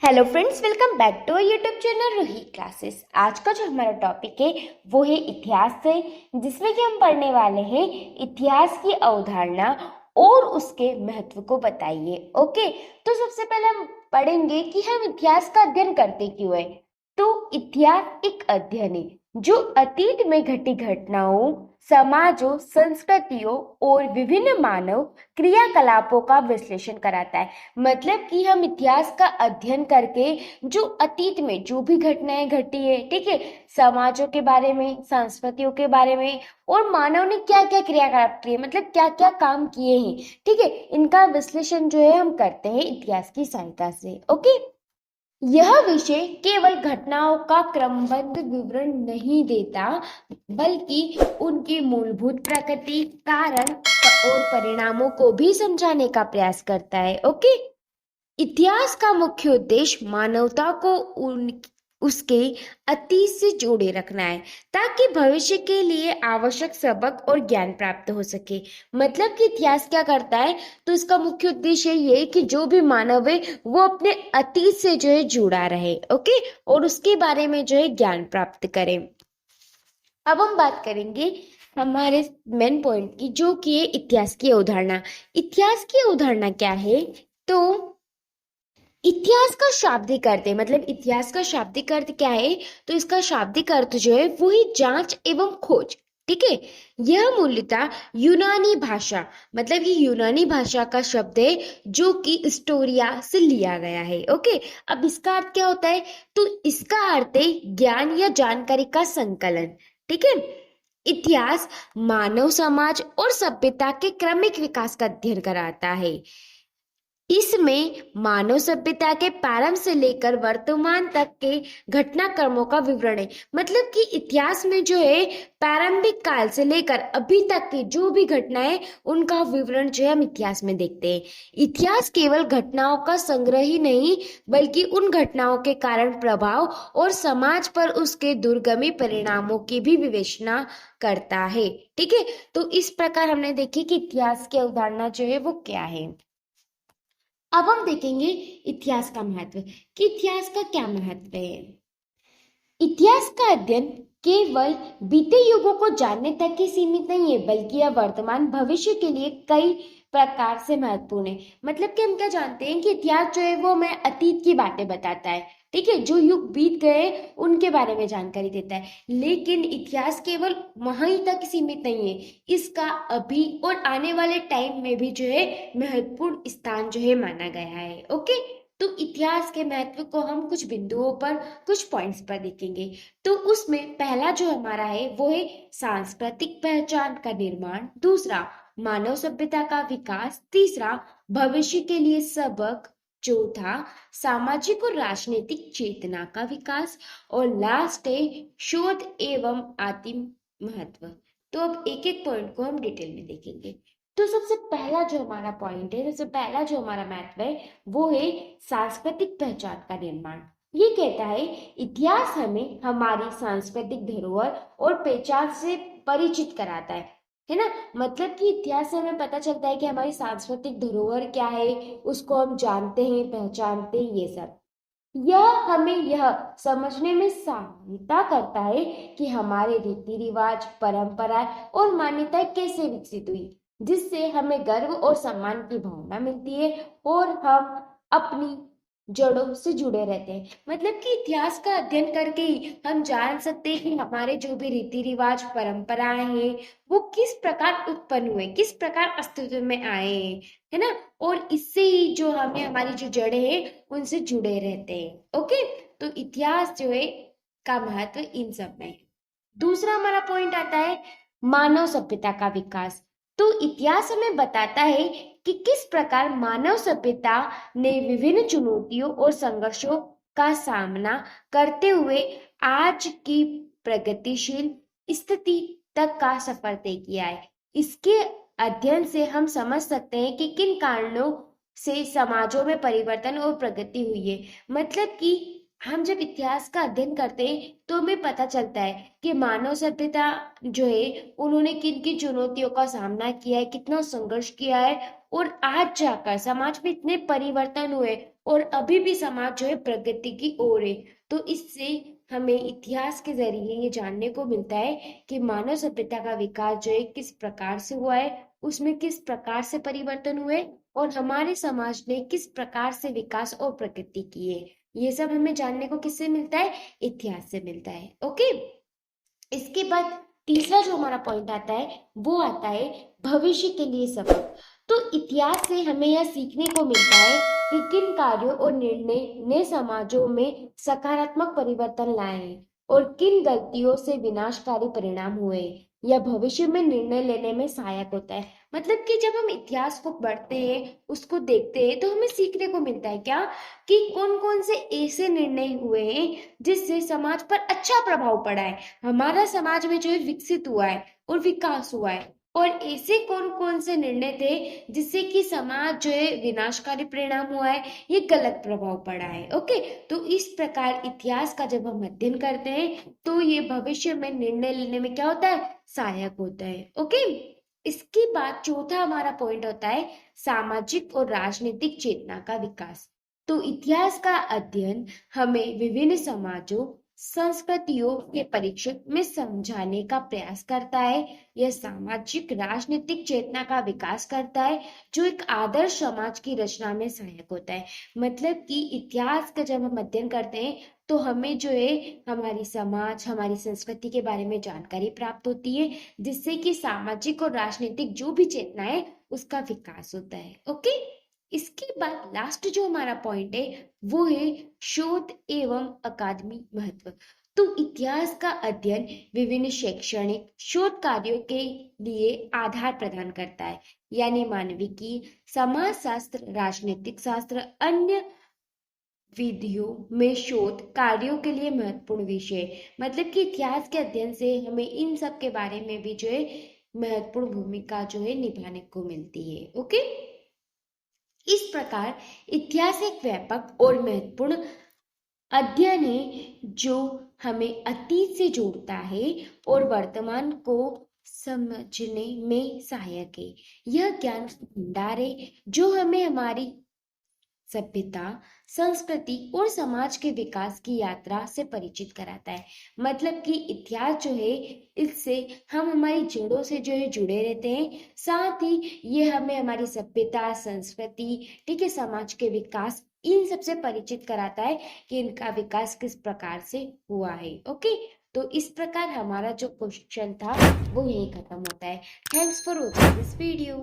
Hello friends, welcome back to YouTube channel Roohi classes. आज का जो हमारा टॉपिक है वो है इतिहास से, जिसमें कि हम पढ़ने वाले हैं इतिहास की अवधारणा और उसके महत्व को बताइए। ओके, तो सबसे पहले हम पढ़ेंगे कि हम इतिहास का अध्ययन करते क्यों है। तो इतिहास एक अध्ययन है जो अतीत में घटी घटनाओं, समाजों, संस्कृतियों और विभिन्न मानव क्रियाकलापों का विश्लेषण कराता है। मतलब कि हम इतिहास का अध्ययन करके जो अतीत में जो भी घटनाएं घटी है, ठीक है, समाजों के बारे में, संस्कृतियों के बारे में और मानव ने क्या क्या क्रियाकलाप किए, मतलब क्या क्या काम किए हैं, ठीक है, इनका विश्लेषण जो है हम करते हैं इतिहास की सहायता से। ओके, यह विषय केवल घटनाओं का क्रमबद्ध विवरण नहीं देता, बल्कि उनकी मूलभूत प्रकृति, कारण और परिणामों को भी समझाने का प्रयास करता है। ओके, इतिहास का मुख्य उद्देश्य मानवता को उसके अतीत से जोड़े रखना है, ताकि भविष्य के लिए आवश्यक सबक और ज्ञान प्राप्त हो सके। मतलब कि इतिहास क्या करता है, तो इसका मुख्य उद्देश्य ये है कि जो भी मानव है वो अपने अतीत से जो है जुड़ा रहे। ओके, और उसके बारे में जो है ज्ञान प्राप्त करे। अब हम बात करेंगे हमारे मेन पॉइंट की, जो कि है इतिहास की अवधारणा। इतिहास की अवधारणा क्या है, तो इतिहास का शाब्दिक अर्थ है, मतलब इतिहास का शाब्दिक अर्थ क्या है, तो इसका शाब्दिक अर्थ जो है वो ही जांच एवं खोज। ठीक है, यह मूलतः यूनानी भाषा, मतलब ये यूनानी भाषा का शब्द है जो कि स्टोरिया से लिया गया है। ओके, अब इसका अर्थ क्या होता है, तो इसका अर्थ है ज्ञान या जानकारी का संकलन। ठीक है, इतिहास मानव समाज और सभ्यता के क्रमिक विकास का अध्ययन कराता है। इसमें मानव सभ्यता के प्रारंभ से लेकर वर्तमान तक के घटनाक्रमों का विवरण है। मतलब कि इतिहास में जो है प्रारंभिक काल से लेकर अभी तक की जो भी घटनाएं, उनका विवरण जो है हम इतिहास में देखते हैं। इतिहास केवल घटनाओं का संग्रह ही नहीं, बल्कि उन घटनाओं के कारण, प्रभाव और समाज पर उसके दुर्गमी परिणामों की भी विवेचना करता है। ठीक है, तो इस प्रकार हमने देखी कि इतिहास की अवधारणा जो है वो क्या है। अब हम देखेंगे इतिहास का महत्व, कि इतिहास का क्या महत्व है। इतिहास का अध्ययन केवल बीते युगों को जानने तक ही सीमित नहीं है, बल्कि यह वर्तमान भविष्य के लिए कई प्रकार से महत्वपूर्ण है। मतलब कि हम क्या जानते हैं कि इतिहास जो है वो हमें अतीत की बातें बताता है, ठीक है, जो युग बीत गए उनके बारे में जानकारी देता है। लेकिन इतिहास केवल वहीं तक सीमित नहीं है, इसका अभी और आने वाले टाइम में भी जो है महत्वपूर्ण स्थान जो है माना गया है। ओके, तो इतिहास के महत्व को हम कुछ बिंदुओं पर, कुछ पॉइंट्स पर देखेंगे। तो उसमें पहला जो हमारा है वो है सांस्कृतिक पहचान का निर्माण, दूसरा मानव सभ्यता का विकास, तीसरा भविष्य के लिए सबक, चौथा सामाजिक और राजनीतिक चेतना का विकास, और लास्ट है शोध एवं आत्म महत्व। तो अब एक एक पॉइंट को हम डिटेल में देखेंगे। तो सबसे पहला जो हमारा पॉइंट है, सबसे पहला जो हमारा महत्व है वो है सांस्कृतिक पहचान का निर्माण। ये कहता है इतिहास हमें हमारी सांस्कृतिक धरोहर और पहचान से परिचित कराता है ना। मतलब कि इतिहास से हमें पता चलता है कि हमारी सांस्कृतिक धरोहर क्या है, उसको हम जानते हैं, पहचानते हैं, ये सब। यह हमें यह समझने में सहायता करता है कि हमारे रीति रिवाज, परंपराएं और मान्यताएं कैसे विकसित हुई, जिससे हमें गर्व और सम्मान की भावना मिलती है और हम अपनी जड़ों से जुड़े रहते हैं। मतलब कि इतिहास का अध्ययन करके ही हम जान सकते हैं कि हमारे जो भी रीति रिवाज, परंपराएं हैं, वो किस प्रकार उत्पन्न हुए, किस प्रकार अस्तित्व में आए हैं, है ना। और इससे ही जो हमें हमारी जो जड़ें हैं उनसे जुड़े रहते हैं। ओके, तो इतिहास जो है का महत्व इन सब में है। दूसरा हमारा पॉइंट आता है मानव सभ्यता का विकास। तो इतिहास हमें बताता है कि किस प्रकार मानव सभ्यता ने विभिन्न चुनौतियों और संघर्षों का सामना करते हुए आज की प्रगतिशील स्थिति तक का सफर तय किया है। इसके अध्ययन से हम समझ सकते हैं कि किन कारणों से समाजों में परिवर्तन और प्रगति हुई है। मतलब कि हम जब इतिहास का अध्ययन करते हैं तो हमें पता चलता है कि मानव सभ्यता जो है उन्होंने किन किन चुनौतियों का सामना किया है, कितना संघर्ष किया है, और आज जाकर समाज में इतने परिवर्तन हुए और अभी भी समाज जो है प्रगति की ओर है। तो इससे हमें इतिहास के जरिए ये जानने को मिलता है कि मानव सभ्यता का विकास जो है किस प्रकार से हुआ है, उसमें किस प्रकार से परिवर्तन हुए और हमारे समाज ने किस प्रकार से विकास और प्रगति की है। ये सब हमें जानने को किससे मिलता है? इतिहास से मिलता है। ओके, इसके बाद तीसरा जो हमारा पॉइंट आता है वो आता है भविष्य के लिए सबक। तो इतिहास से हमें यह सीखने को मिलता है कि किन कार्यों और निर्णय ने समाजों में सकारात्मक परिवर्तन लाए हैं और किन गलतियों से विनाशकारी परिणाम हुए। यह भविष्य में निर्णय लेने में सहायक होता है। मतलब कि जब हम इतिहास को पढ़ते हैं, उसको देखते हैं, तो हमें सीखने को मिलता है क्या कि कौन कौन से ऐसे निर्णय हुए हैं जिससे समाज पर अच्छा प्रभाव पड़ा है, हमारा समाज में जो है विकसित हुआ है और विकास हुआ है, और ऐसे कौन कौन से निर्णय थे जिससे कि समाज जो है विनाशकारी परिणाम हुआ है, ये गलत प्रभाव पड़ा है। ओके, तो इस प्रकार इतिहास का जब हम अध्ययन करते हैं तो ये भविष्य में निर्णय लेने में क्या होता है? सहायक होता है। ओके, इसके बाद चौथा हमारा पॉइंट होता है सामाजिक और राजनीतिक चेतना का विकास। तो इतिहास का अध्ययन हमें विभिन्न समाजों, संस्कृतियों के परीक्षण में समझाने का प्रयास करता है। यह सामाजिक राजनीतिक चेतना का विकास करता है जो एक आदर्श समाज की रचना में सहायक होता है। मतलब कि इतिहास का जब हम अध्ययन करते हैं तो हमें जो है हमारी समाज, हमारी संस्कृति के बारे में जानकारी प्राप्त होती है, जिससे कि सामाजिक और राजनीतिक जो भी चेतना है उसका विकास होता है। ओके, इसके बाद लास्ट जो हमारा पॉइंट है वो है शोध एवं अकादमी महत्व। तो इतिहास का अध्ययन विभिन्न शैक्षणिक शोध कार्यों के लिए आधार प्रदान करता है, यानी मानविकी, समाज शास्त्र, राजनीतिक शास्त्र, अन्य विधियों में शोध कार्यों के लिए महत्वपूर्ण विषय। मतलब कि इतिहास के अध्ययन से हमें इन सब के बारे में भी जो है महत्वपूर्ण भूमिका जो है निभाने को मिलती है। ओके, इस प्रकार इतिहास एक व्यापक और महत्वपूर्ण अध्ययन है जो हमें अतीत से जोड़ता है और वर्तमान को समझने में सहायक है। यह ज्ञान भंडार है जो हमें हमारी सभ्यता, संस्कृति और समाज के विकास की यात्रा से परिचित कराता है। मतलब कि इतिहास जो है इससे हम हमारी जड़ों से जो है जुड़े रहते हैं, साथ ही ये हमें हमारी सभ्यता, संस्कृति, ठीक है, समाज के विकास, इन सबसे परिचित कराता है कि इनका विकास किस प्रकार से हुआ है। ओके, तो इस प्रकार हमारा जो क्वेश्चन था वो यही खत्म होता है। Thanks for watching this video.